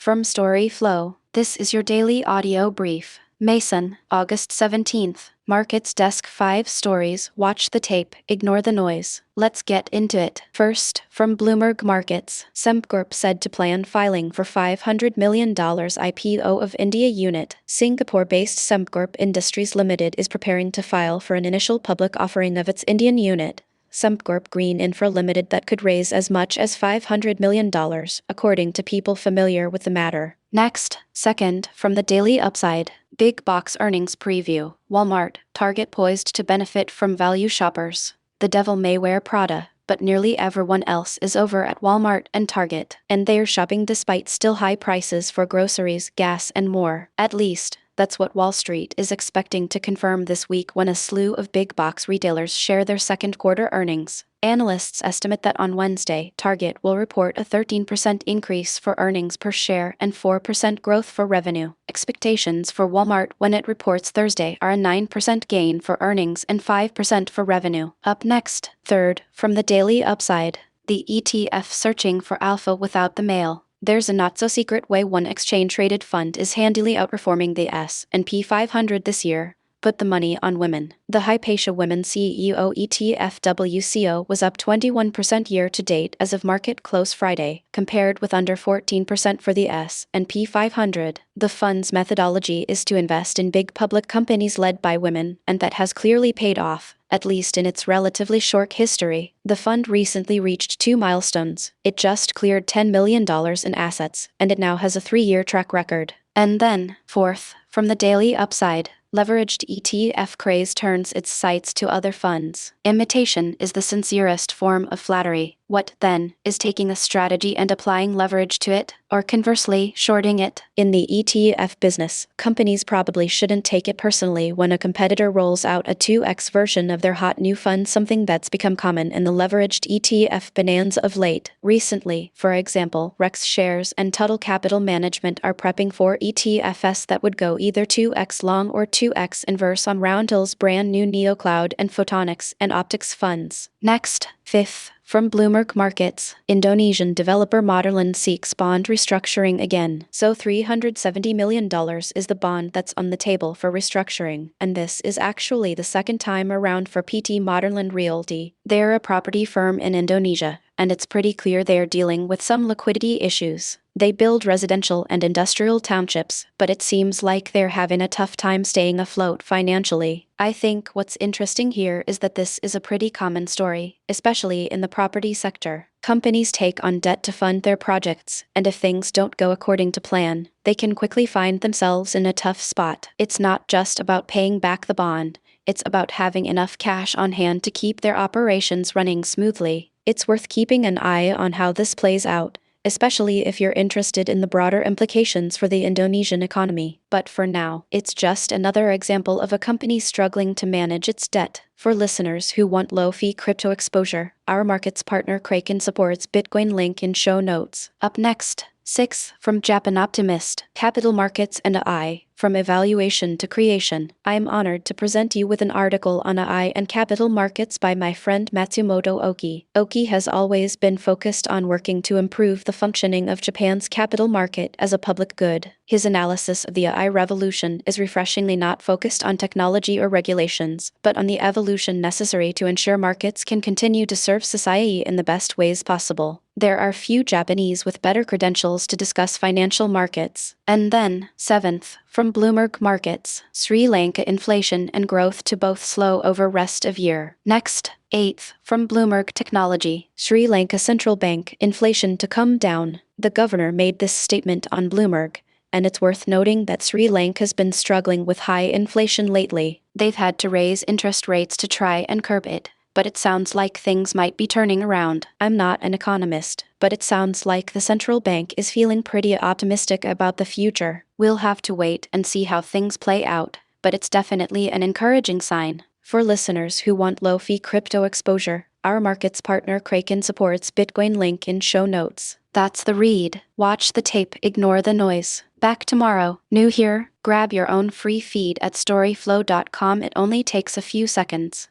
From storyflo, this is your daily audio brief. Mason, August 17th. Markets Desk 5 stories. Watch the tape, ignore the noise. Let's get into it. First, from Bloomberg Markets, Sembcorp said to plan filing for $500 million IPO of India unit. Singapore-based Sembcorp Industries Ltd is preparing to file for an initial public offering of its Indian unit, Sembcorp Green Infra Ltd, that could raise as much as $500 million, according to people familiar with the matter. Next, second, from the Daily Upside, Big Box Earnings Preview. Walmart, Target poised to benefit from value shoppers. The devil may wear Prada, but nearly everyone else is over at Walmart and Target, and they're shopping despite still high prices for groceries, gas, and more. At least, that's what Wall Street is expecting to confirm this week when a slew of big box retailers share their second quarter earnings. Analysts estimate that on Wednesday, Target will report a 13% increase for earnings per share and 4% growth for revenue. Expectations for Walmart when it reports Thursday are a 9% gain for earnings and 5% for revenue. Up next, third, from the Daily Upside, the ETF searching for alpha without the mail. There's a not-so-secret way one exchange-traded fund is handily outperforming the S&P 500 this year. Put the money on women. The Hypatia Women CEO ETF WCO was up 21% year-to-date as of market close Friday, compared with under 14% for the S&P 500. The fund's methodology is to invest in big public companies led by women, and that has clearly paid off, at least in its relatively short history. The fund recently reached two milestones. It just cleared $10 million in assets, and it now has a 3-year track record. And then, fourth, from the Daily Upside, leveraged ETF craze turns its sights to other funds. Imitation is the sincerest form of flattery. What, then, is taking a strategy and applying leverage to it, or conversely, shorting it? In the ETF business, companies probably shouldn't take it personally when a competitor rolls out a 2x version of their hot new fund, something that's become common in the leveraged ETF bonanza of late. Recently, for example, Rex Shares and Tuttle Capital Management are prepping for ETFs that would go either 2x long or 2x inverse on Roundhill's brand new NeoCloud and Photonics and Optics funds. Next, fifth, from Bloomberg Markets, Indonesian developer Moderland seeks bond restructuring again. So $370 million is the bond that's on the table for restructuring, and this is actually the second time around for PT Moderland Realty. They're a property firm in Indonesia, and it's pretty clear they're dealing with some liquidity issues. They build residential and industrial townships, but it seems like they're having a tough time staying afloat financially. I think what's interesting here is that this is a pretty common story, especially in the property sector. Companies take on debt to fund their projects, and if things don't go according to plan, they can quickly find themselves in a tough spot. It's not just about paying back the bond, it's about having enough cash on hand to keep their operations running smoothly. It's worth keeping an eye on how this plays out, especially if you're interested in the broader implications for the Indonesian economy. But for now, it's just another example of a company struggling to manage its debt. For listeners who want low-fee crypto exposure, our markets partner Kraken supports Bitcoin, link in show notes. Up next, 6. From Japan Optimist, Capital Markets and AI, from evaluation to creation. I am honored to present you with an article on AI and capital markets by my friend Matsumoto Oki. Oki has always been focused on working to improve the functioning of Japan's capital market as a public good. His analysis of the AI revolution is refreshingly not focused on technology or regulations, but on the evolution necessary to ensure markets can continue to serve society in the best ways possible. There are few Japanese with better credentials to discuss financial markets. And then, 7th, from Bloomberg Markets, Sri Lanka inflation and growth to both slow over rest of year. Next, 8th, from Bloomberg Technology, Sri Lanka Central Bank inflation to come down. The governor made this statement on Bloomberg, and it's worth noting that Sri Lanka's been struggling with high inflation lately. They've had to raise interest rates to try and curb it, but it sounds like things might be turning around. I'm not an economist, but it sounds like the central bank is feeling pretty optimistic about the future. We'll have to wait and see how things play out, but it's definitely an encouraging sign. For listeners who want low-fee crypto exposure, our markets partner Kraken supports Bitcoin, link in show notes. That's the read. Watch the tape, ignore the noise. Back tomorrow. New here? Grab your own free feed at storyflo.com. It only takes a few seconds.